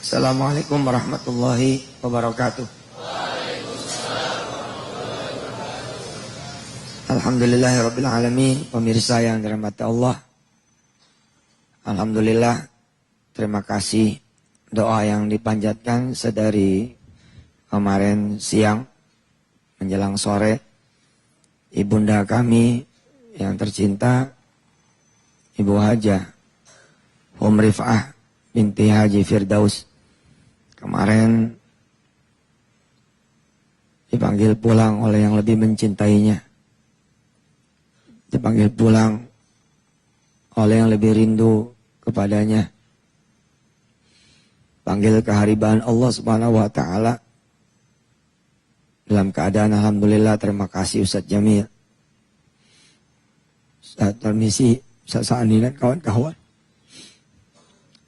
Assalamualaikum warahmatullahi wabarakatuh. Alhamdulillahirabbil alamin. Pemirsa yang dirahmati Allah, alhamdulillah, terima kasih doa yang dipanjatkan sedari kemarin siang menjelang sore. Ibunda kami yang tercinta, Ibu Hajah Rif'ah binti Haji Firdaus, kemarin dipanggil pulang oleh yang lebih mencintainya. Dipanggil pulang oleh yang lebih rindu kepadanya. Panggil keharibaan Allah Subhanahu wa taala. Dalam keadaan alhamdulillah, terima kasih Ustaz Jamil, Ustaz Tarmisi, Ustaz Sa'ani dan kawan-kawan.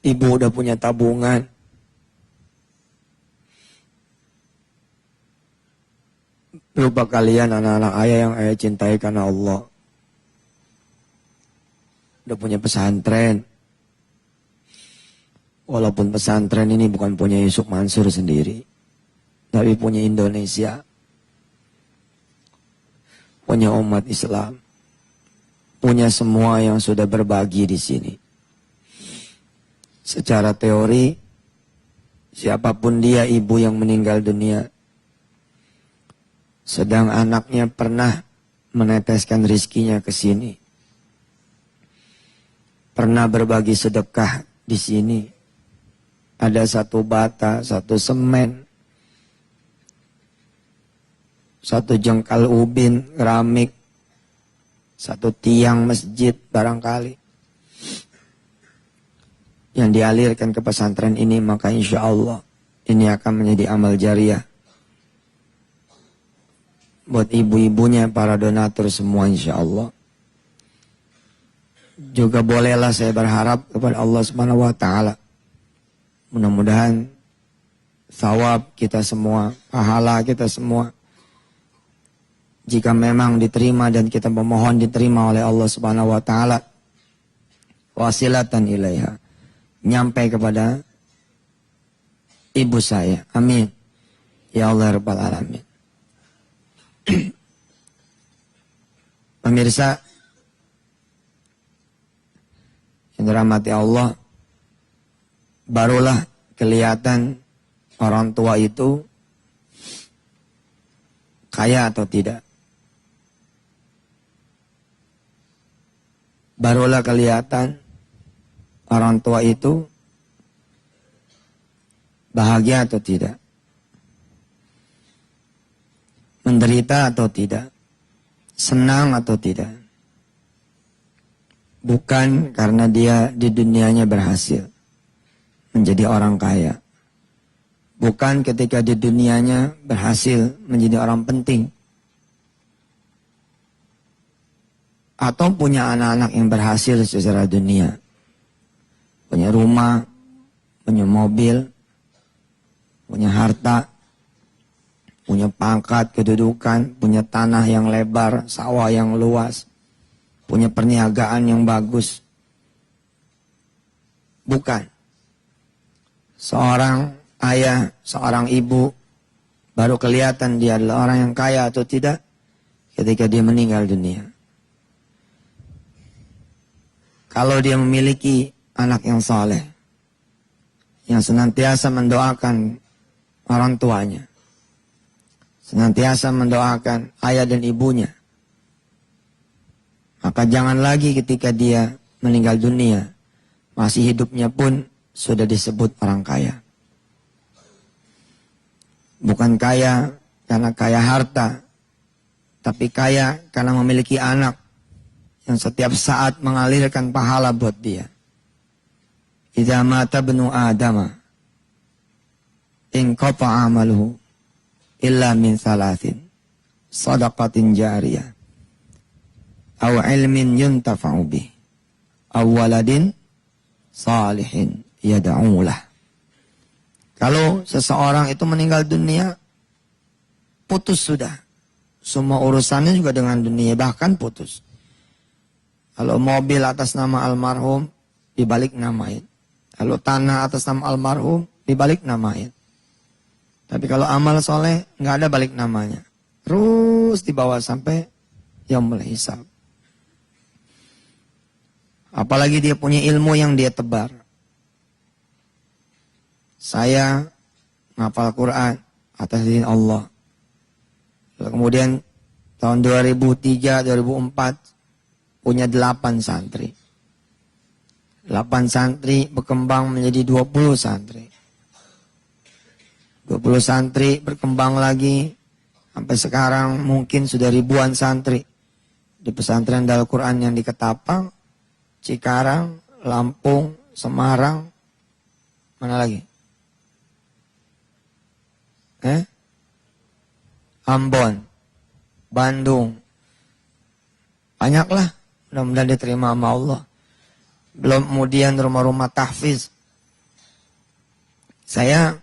Ibu udah punya tabungan. Lupa kalian anak-anak ayah yang ayah cintai karena Allah. Udah punya pesantren. Walaupun pesantren ini bukan punya Yusuf Mansur sendiri, tapi punya Indonesia. Punya umat Islam. Punya semua yang sudah berbagi di sini. Secara teori, siapapun dia ibu yang meninggal dunia, sedang anaknya pernah meneteskan rizkinya ke sini, pernah berbagi sedekah di sini. Ada satu bata, satu semen, satu jengkal ubin, keramik, satu tiang masjid barangkali, yang dialirkan ke pesantren ini, maka insya Allah ini akan menjadi amal jariah buat ibu-ibunya, para donatur semua insya Allah. Juga bolehlah saya berharap kepada Allah Subhanahu wa taala, mudah-mudahan thawab kita semua, pahala kita semua, jika memang diterima dan kita memohon diterima oleh Allah Subhanahu wa taala, wasilatan ilaiha, nyampe kepada ibu saya. Amin ya Allah rabbal alamin. Pemirsa yang dirahmati Allah, barulah kelihatan orang tua itu kaya atau tidak. Barulah kelihatan orang tua itu bahagia atau tidak, menderita atau tidak, senang atau tidak. Bukan karena dia di dunianya berhasil menjadi orang kaya. Bukan ketika di dunianya berhasil menjadi orang penting. Atau punya anak-anak yang berhasil secara dunia. Punya rumah, punya mobil, punya harta, punya pangkat, kedudukan, punya tanah yang lebar, sawah yang luas, punya perniagaan yang bagus. Bukan. Seorang ayah, seorang ibu, baru kelihatan dia adalah orang yang kaya atau tidak ketika dia meninggal dunia. Kalau dia memiliki anak yang saleh, yang senantiasa mendoakan orang tuanya, senantiasa mendoakan ayah dan ibunya, maka jangan lagi ketika dia meninggal dunia, masih hidupnya pun sudah disebut orang kaya. Bukan kaya karena kaya harta, tapi kaya karena memiliki anak yang setiap saat mengalirkan pahala buat dia. Idza mata ibnu Adam inqata amaluhu illa min thalathin, shadaqatin jariyah, aw ilmin yuntafa'u bih, aw waladin salihin yad'u lah. Kalau seseorang itu meninggal dunia, putus sudah. Semua urusannya juga dengan dunia, bahkan putus. Kalau mobil atas nama almarhum, dibalik namain. Lalu tanah atas nama almarhum dibalik namain. Tapi kalau amal soleh nggak ada balik namanya. Terus dibawa sampai yaumul hisab. Apalagi dia punya ilmu yang dia tebar. Saya ngapal Quran atas izin Allah. Kemudian tahun 2003, 2004 punya 8 santri. 8 santri berkembang menjadi 20 santri. 20 santri berkembang lagi sampai sekarang mungkin sudah ribuan santri. Di pesantren Darul Quran yang di Ketapang, Cikarang, Lampung, Semarang, mana lagi? Ambon, Bandung. Banyaklah, mudah-mudahan diterima sama Allah. Belum kemudian rumah-rumah tahfiz. Saya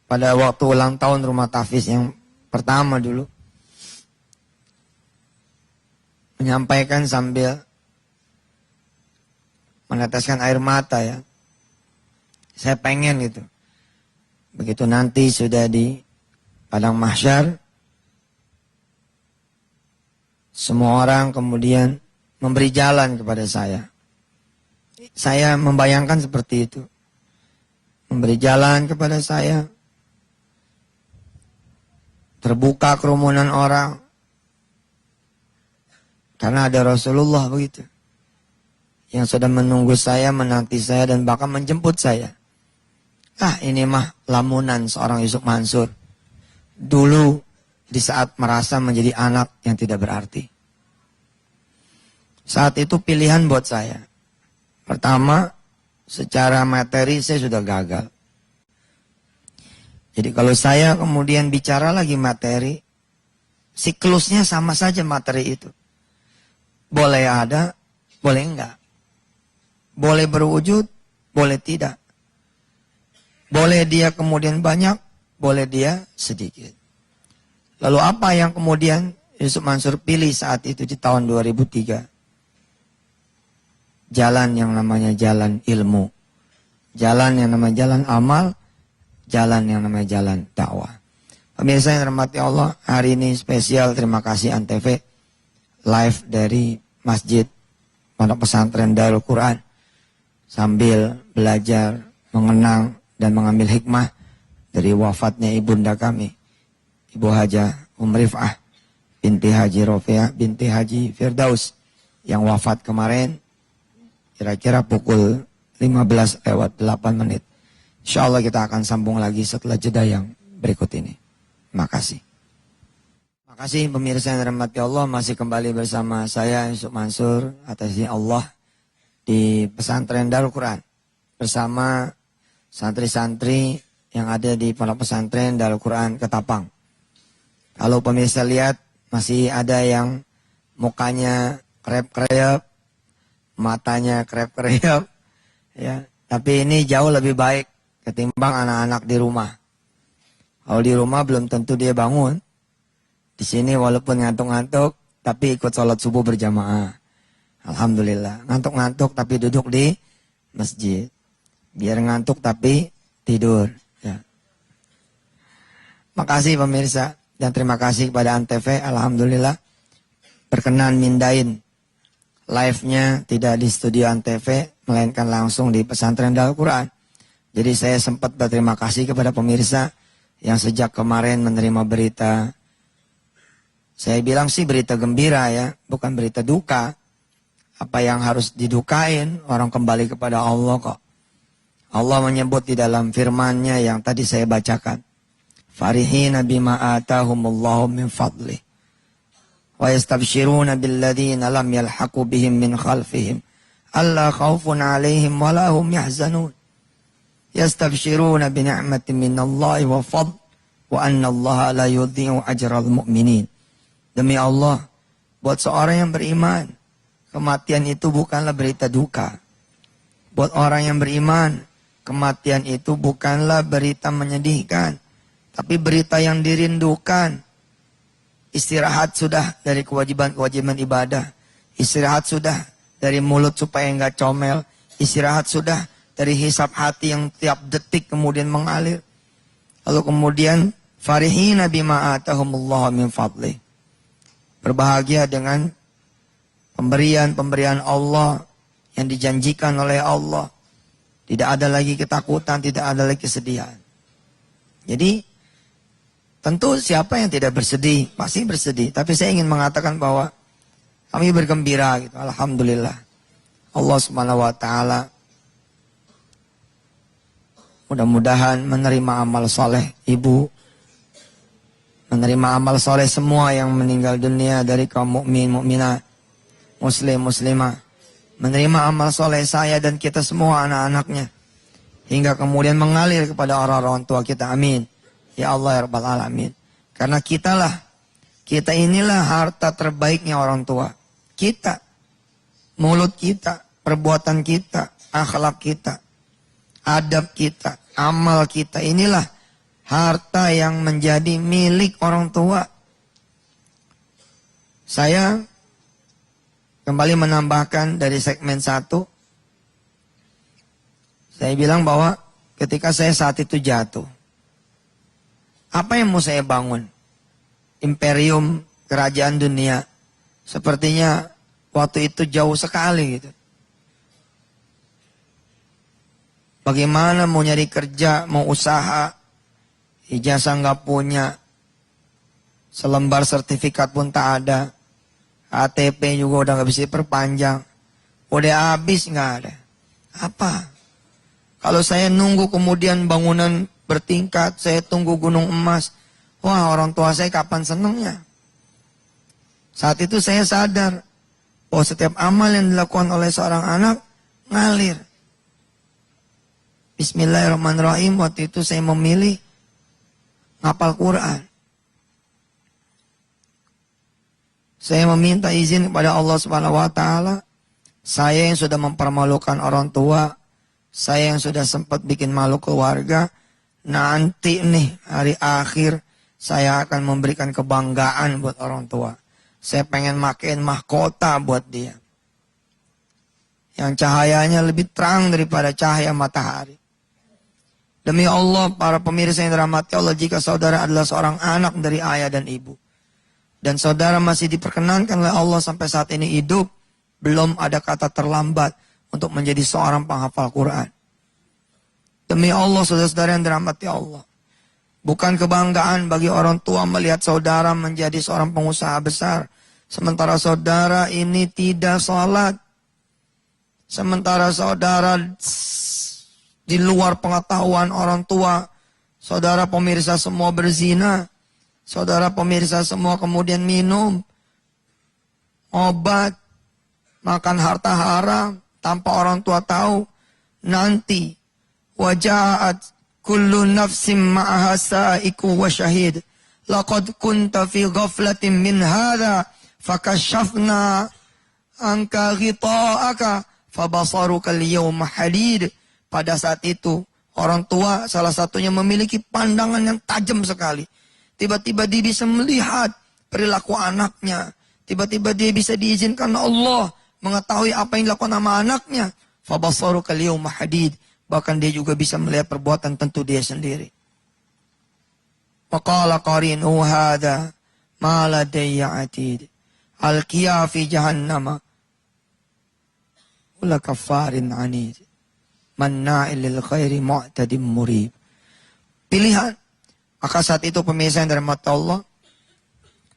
pada waktu ulang tahun rumah tahfiz yang pertama dulu menyampaikan sambil meneteskan air mata ya. Saya pengen gitu. Begitu nanti sudah di padang mahsyar, semua orang kemudian memberi jalan kepada saya. Saya membayangkan seperti itu. Memberi jalan kepada saya. Terbuka kerumunan orang. Karena ada Rasulullah begitu. Yang sudah menunggu saya, menanti saya, dan bahkan menjemput saya. Ini mah lamunan seorang Yusuf Mansur. Dulu di saat merasa menjadi anak yang tidak berarti. Saat itu pilihan buat saya. Pertama, secara materi saya sudah gagal. Jadi kalau saya kemudian bicara lagi materi, siklusnya sama saja materi itu. Boleh ada, boleh enggak. Boleh berwujud, boleh tidak. Boleh dia kemudian banyak, boleh dia sedikit. Lalu apa yang kemudian Yusuf Mansur pilih saat itu di tahun 2003? Jalan yang namanya jalan ilmu. Jalan yang namanya jalan amal. Jalan yang namanya jalan dakwah. Pemirsa yang dirahmati Allah, hari ini spesial terima kasih Antv live dari Masjid Pondok Pesantren Darul Quran. Sambil belajar, mengenang, dan mengambil hikmah dari wafatnya ibunda kami, Ibu Hajah Rif'ah binti Haji Rofiah binti Haji Firdaus, yang wafat kemarin kira-kira pukul 15:08. InsyaAllah kita akan sambung lagi setelah jeda yang berikut ini. Terima kasih. Terima kasih pemirsa yang dirahmati Allah, masih kembali bersama saya Yusuf Mansur atas izin Allah di pesantren Darul Quran bersama santri-santri yang ada di pondok pesantren Darul Quran Ketapang. Kalau pemirsa lihat masih ada yang mukanya krep-krep, matanya krep-krep, ya. Tapi ini jauh lebih baik ketimbang anak-anak di rumah. Kalau di rumah belum tentu dia bangun. Di sini walaupun ngantuk-ngantuk, tapi ikut sholat subuh berjamaah. Alhamdulillah. Ngantuk-ngantuk tapi duduk di masjid. Biar ngantuk tapi tidur. Ya. Makasih pemirsa. Dan terima kasih kepada Antv. Alhamdulillah. Berkenan mindain live-nya tidak di studio Antv, melainkan langsung di pesantren Darul Quran. Jadi saya sempat berterima kasih kepada pemirsa yang sejak kemarin menerima berita. Saya bilang sih berita gembira ya, bukan berita duka. Apa yang harus didukain, orang kembali kepada Allah kok. Allah menyebut di dalam firman-Nya yang tadi saya bacakan. Farihina bima atahumullahu min fadlih. Wa yastabshiruna billadhina lam yalhaqu bihim min khalfihim. Alla khawfun alaihim wa lahum yahzanun. Yastabshiruna bini'matin minallahi wa fadl. Wa anna allaha la yudhi'u ajral mu'minin. Demi Allah, buat seorang yang beriman, kematian itu bukanlah berita duka. Buat orang yang beriman, kematian itu bukanlah berita menyedihkan, tapi berita yang dirindukan. Istirahat sudah dari kewajiban-kewajiban ibadah. Istirahat sudah dari mulut supaya enggak comel. Istirahat sudah dari hisab hati yang tiap detik kemudian mengalir. Lalu kemudian farihina bima atahumullah min fadli. Berbahagia dengan pemberian Allah yang dijanjikan oleh Allah. Tidak ada lagi ketakutan, tidak ada lagi kesedihan. Jadi tentu siapa yang tidak bersedih, pasti bersedih. Tapi saya ingin mengatakan bahwa kami bergembira gitu. Alhamdulillah. Allah Subhanahu wa taala mudah-mudahan menerima amal soleh ibu, menerima amal soleh semua yang meninggal dunia dari kaum mukmin, mukminah, muslim, muslimah, menerima amal soleh saya dan kita semua anak-anaknya, hingga kemudian mengalir kepada orang-orang tua kita. Amin. Ya Allah ya Rabbal Alamin. Karena kita inilah harta terbaiknya orang tua. Kita, mulut kita, perbuatan kita, akhlak kita, adab kita, amal kita, inilah harta yang menjadi milik orang tua. Saya kembali menambahkan dari segmen 1. Saya bilang bahwa ketika saya saat itu jatuh, apa yang mau saya bangun? Imperium kerajaan dunia. Sepertinya waktu itu jauh sekali gitu. Bagaimana mau nyari kerja, mau usaha, ijazah nggak punya, selembar sertifikat pun tak ada, KTP juga udah nggak bisa diperpanjang, udah habis nggak ada. Apa? Kalau saya nunggu kemudian bangunan bertingkat, saya tunggu gunung emas, wah orang tua saya kapan senengnya? Saat itu saya sadar bahwa setiap amal yang dilakukan oleh seorang anak ngalir. Bismillahirrahmanirrahim, waktu itu saya memilih ngapal Quran. Saya meminta izin kepada Allah Subhanahu wa taala. Saya yang sudah mempermalukan orang tua, saya yang sudah sempat bikin malu keluarga, nanti nih hari akhir saya akan memberikan kebanggaan buat orang tua. Saya pengen makin mahkota buat dia, yang cahayanya lebih terang daripada cahaya matahari. Demi Allah, para pemirsa yang dirahmati Allah, jika saudara adalah seorang anak dari ayah dan ibu, dan saudara masih diperkenankan oleh Allah sampai saat ini hidup, belum ada kata terlambat untuk menjadi seorang penghafal Quran. Demi Allah, saudara-saudara yang dirahmati Allah, bukan kebanggaan bagi orang tua melihat saudara menjadi seorang pengusaha besar, sementara saudara ini tidak sholat, sementara saudara di luar pengetahuan orang tua, saudara pemirsa semua berzina, saudara pemirsa semua kemudian minum obat, makan harta haram tanpa orang tua tahu. Nanti waja'at kullu nafsim ma'aha sa'iku wa syahid. Laqad kunta fi ghaflatin min hadha fakashafna anka ghita'aka fabasaruka al-yawma hadid. Pada saat itu orang tua salah satunya memiliki pandangan yang tajam sekali. Tiba-tiba dia bisa melihat perilaku anaknya. Tiba-tiba dia bisa diizinkan Allah mengetahui apa yang dilakukan sama anaknya. Fabasaruka al-yawma hadid. Bahkan dia juga bisa melihat perbuatan tentu dia sendiri. Waqala qarinu hadha ma ladayya atid. Alqiya fi jahannama wala kafarin anid. Manna'il lil khairi mu'tadim murib. Pilihan. Maka saat itu pemirsa yang dirahmati Allah,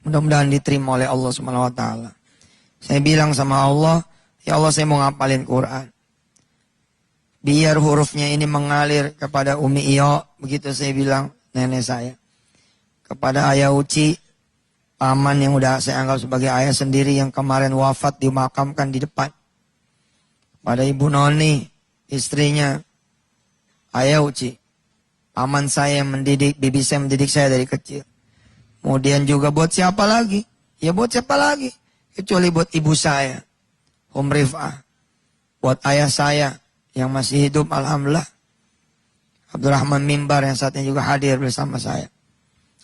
mudah-mudahan diterima oleh Allah Subhanahu wa taala. Saya bilang sama Allah, ya Allah saya mau ngapalin Quran. Biar hurufnya ini mengalir kepada Umi Iyo, begitu saya bilang nenek saya. Kepada Ayah Uci, paman yang udah saya anggap sebagai ayah sendiri yang kemarin wafat dimakamkan di depan. Pada Ibu Noni, istrinya Ayah Uci, paman saya yang mendidik, bibi saya mendidik saya dari kecil. Kemudian juga buat siapa lagi? Ya buat siapa lagi? Kecuali buat ibu saya, Rif'ah. Buat ayah saya yang masih hidup, alhamdulillah, Abdurrahman Mimbar yang saat ini juga hadir bersama saya.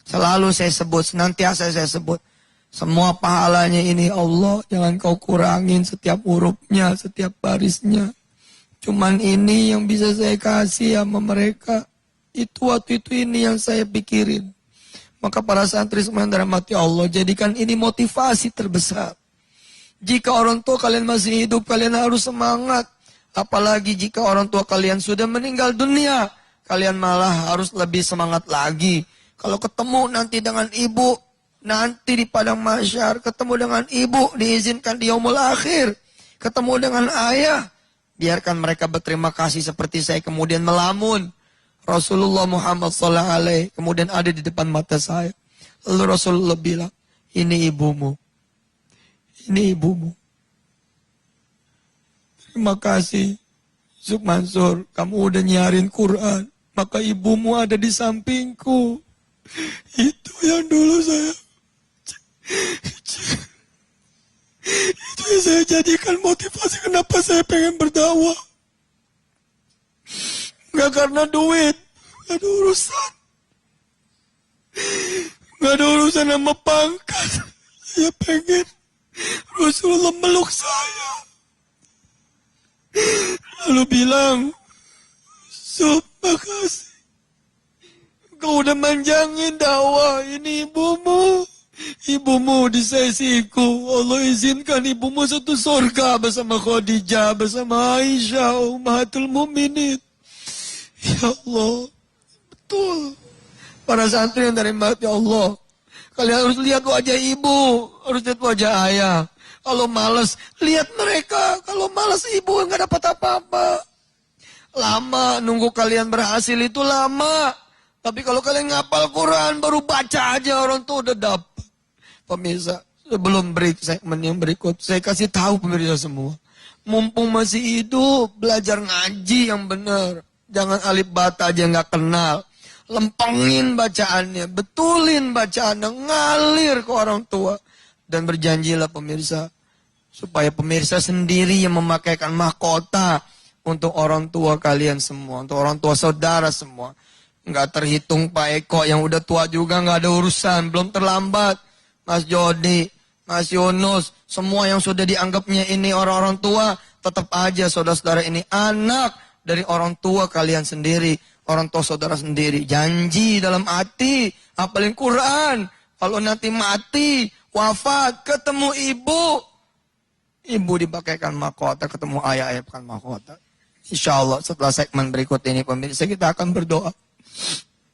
Selalu saya sebut, senantiasa saya sebut, semua pahalanya ini Allah, jangan kau kurangin setiap hurufnya, setiap barisnya. Cuman ini yang bisa saya kasih sama mereka. Itu waktu itu ini yang saya pikirin. Maka para santri semua yang dirahmati Allah, jadikan ini motivasi terbesar. Jika orang tua kalian masih hidup, kalian harus semangat. Apalagi jika orang tua kalian sudah meninggal dunia, kalian malah harus lebih semangat lagi. Kalau ketemu nanti dengan ibu, nanti di padang mahsyar, ketemu dengan ibu, diizinkan di yaumul akhir. Ketemu dengan ayah, biarkan mereka berterima kasih seperti saya kemudian melamun. Rasulullah Muhammad SAW kemudian ada di depan mata saya. Lalu Rasulullah bilang, ini ibumu. Ini ibumu. Terima kasih, Zuk Mansur, kamu udah nyiarin Quran. Maka ibumu ada di sampingku. Itu yang dulu saya... Itu yang saya jadikan motivasi kenapa saya pengen berdakwah. Gak karena duit, gak ada urusan. Gak ada urusan sama pangkat. Saya pengen Rasulullah meluk saya. Lalu bilang, Sob, makasih. Kau udah manjangin dakwah, ini ibumu. Ibumu di sisiku. Allah izinkan ibumu satu surga bersama Khadijah, bersama Aisyah, Ummahatul Mukminin. Ya Allah, betul. Para santri yang dari mati Allah, kalian harus lihat wajah ibu, harus lihat wajah ayah. Kalau malas, lihat mereka. Kalau malas ibu nggak dapat apa-apa. Lama nunggu kalian berhasil itu lama. Tapi kalau kalian ngapal Quran, baru baca aja orang tuh udah dapat. Pemirsa, sebelum break segmen yang berikut, saya kasih tahu pemirsa semua. Mumpung masih hidup, belajar ngaji yang benar. Jangan alif bata aja nggak kenal. Lempengin bacaannya, betulin bacaannya, ngalir ke orang tua. Dan berjanjilah pemirsa, supaya pemirsa sendiri yang memakaikan mahkota untuk orang tua kalian semua, untuk orang tua saudara semua. Nggak terhitung Pak Eko yang udah tua juga nggak ada urusan, belum terlambat. Mas Jody, Mas Yunus, semua yang sudah dianggapnya ini orang-orang tua, tetap aja saudara-saudara ini anak dari orang tua kalian sendiri, orang tua saudara sendiri. Janji dalam hati, hafalin Quran. Kalau nanti mati, wafat, ketemu ibu dipakaikan mahkota, ketemu ayah pakai mahkota. Insya Allah setelah segmen berikut ini pemirsa kita akan berdoa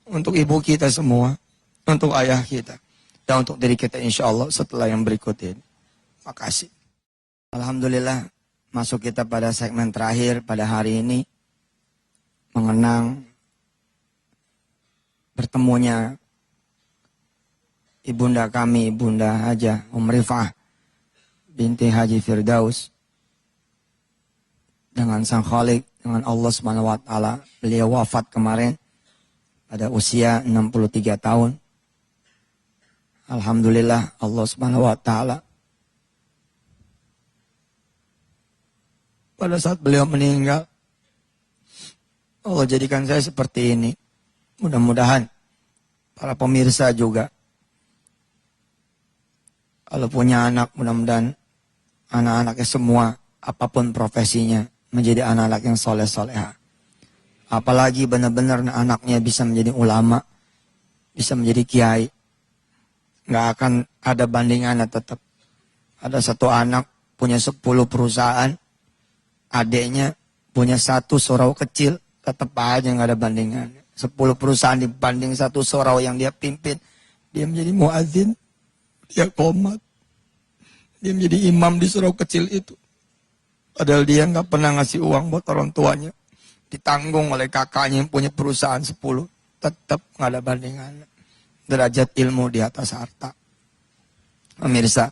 untuk ibu kita semua, untuk ayah kita. Dan untuk diri kita insya Allah setelah yang berikut ini. Makasih. Alhamdulillah masuk kita pada segmen terakhir pada hari ini. Mengenang bertemunya ibunda kami, Bunda Hajah Rifah binti Haji Firdaus dengan Sang Khalik, dengan Allah SWT. Beliau wafat kemarin pada usia 63 tahun. Alhamdulillah Allah SWT pada saat beliau meninggal, Allah jadikan saya seperti ini. Mudah-mudahan para pemirsa juga, kalau punya anak, mudah-mudahan anak-anaknya semua, apapun profesinya, menjadi anak-anak yang soleh-soleha. Apalagi benar-benar anaknya bisa menjadi ulama, bisa menjadi kiai. Nggak akan ada bandingannya tetap. Ada satu anak punya 10 perusahaan, adiknya punya 1 surau kecil, tetap aja nggak ada bandingannya. 10 perusahaan dibanding 1 surau yang dia pimpin, dia menjadi muadzin, dia qomat, dia menjadi imam di surau kecil itu. Padahal dia nggak pernah ngasih uang buat orang tuanya, ditanggung oleh kakaknya yang punya perusahaan 10, tetap nggak ada bandingannya. Derajat ilmu di atas harta. Pemirsa,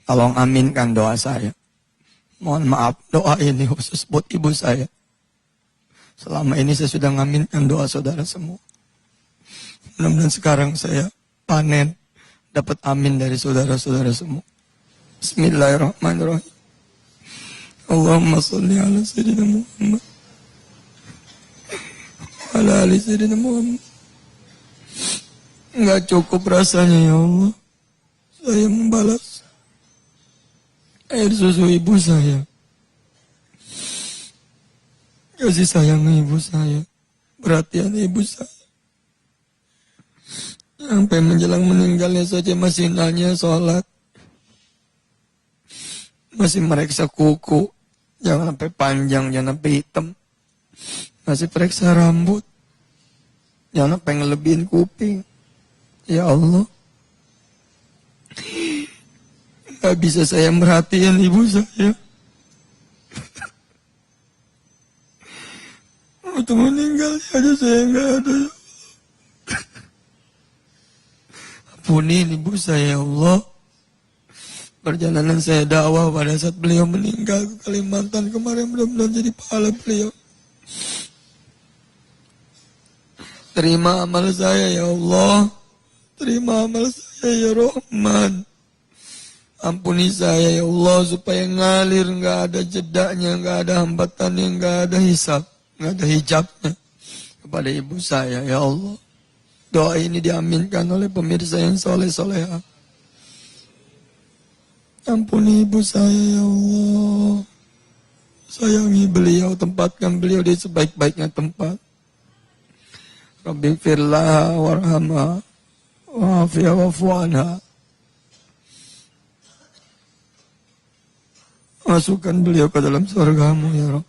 tolong aminkan doa saya. Mohon maaf, doa ini khusus buat ibu saya. Selama ini saya sudah ngaminkan doa saudara semua. Mudah-mudahan sekarang saya panen, dapat amin dari saudara-saudara semua. Bismillahirrahmanirrahim. Allahumma salli ala Sayyidina Muhammad. Ala ali Sayyidina Muhammad. Enggak cukup rasanya ya Allah. Saya membalas air susu ibu saya. kasih sayang ibu saya, perhatian ibu saya. Sampai menjelang meninggalnya saja masih nanya sholat. Masih meriksa kuku. Jangan sampai panjang, jangan sampai hitam. Masih periksa rambut. Jangan sampai ngelebihin kuping. Ya Allah. Gak bisa saya merhatiin ibu saya. Waktu meninggal aja saya gak ada. Ampunin ibu saya ya Allah. Perjalanan saya dakwah pada saat beliau meninggal ke Kalimantan kemarin mudah-mudahan jadi pahala beliau. Terima amal saya ya Allah. Terima amal saya ya Rahman. Ampuni saya ya Allah supaya ngalir, nggak ada jedaknya, nggak ada hambatannya, nggak ada hisab, nggak ada hijabnya kepada ibu saya ya Allah. Doa ini diaminkan oleh pemirsa yang soleh-soleha. Ampuni ibu saya ya Allah. Sayangi beliau, tempatkan beliau di sebaik-baiknya tempat. Rabbi firlaha warhamha wa'afiyah wa'fu anha. Masukkan beliau ke dalam surgamu ya Rabb.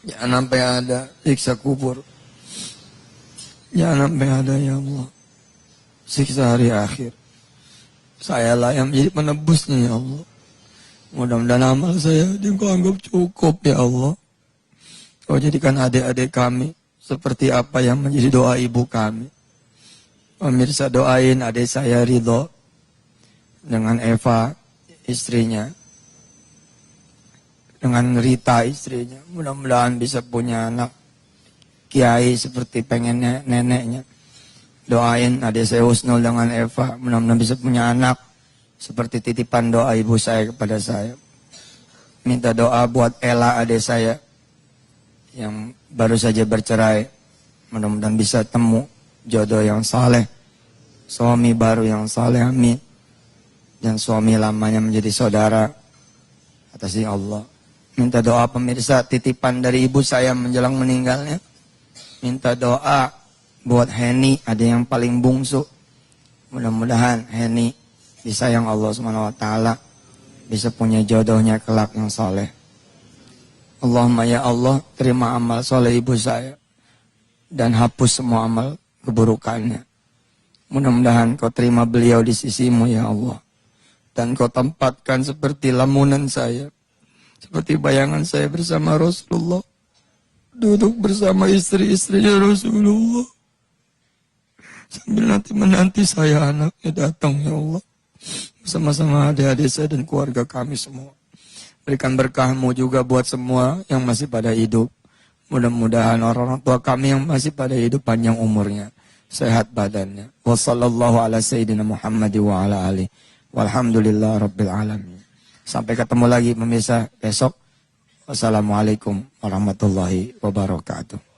Jangan sampai ada siksa kubur. Jangan sampai ada ya Allah siksa hari akhir. Sayalah yang menjadi penebusnya ya Allah. Mudah-mudahan amal saya Engkau anggap cukup ya Allah. Kau jadikan adik-adik kami seperti apa yang menjadi doa ibu kami. Pemirsa doain adik saya Ridho dengan Eva istrinya, dengan Rita istrinya. Mudah-mudahan bisa punya anak kiai seperti pengen neneknya. Doain adik saya Husnul dengan Eva. Mudah-mudahan bisa punya anak seperti titipan doa ibu saya kepada saya. Minta doa buat Ella adik saya yang baru saja bercerai. Mudah-mudahan bisa temu jodoh yang saleh, suami baru yang saleh, amin. Dan suami lamanya menjadi saudara atas izin Allah. Minta doa pemirsa titipan dari ibu saya menjelang meninggalnya. Minta doa buat Heni, ada yang paling bungsu. Mudah-mudahan Heni disayang Allah SWT, bisa punya jodohnya kelak yang soleh. Allahumma ya Allah, terima amal soleh ibu saya dan hapus semua amal keburukannya. Mudah-mudahan kau terima beliau di sisimu ya Allah. Dan kau tempatkan seperti lamunan saya, seperti bayangan saya bersama Rasulullah, duduk bersama istri-istrinya Rasulullah, sambil nanti menanti saya anaknya datang ya Allah, bersama-sama adik-adik saya dan keluarga kami semua. Berikan berkah-Mu juga buat semua yang masih pada hidup. Mudah-mudahan orang-orang tua kami yang masih pada hidup panjang umurnya, sehat badannya. Wassallallahu ala sayyidina Muhammad wa ala alihi walhamdulillah rabbil alamin. Sampai ketemu lagi pemirsa besok. Wassalamualaikum warahmatullahi wabarakatuh.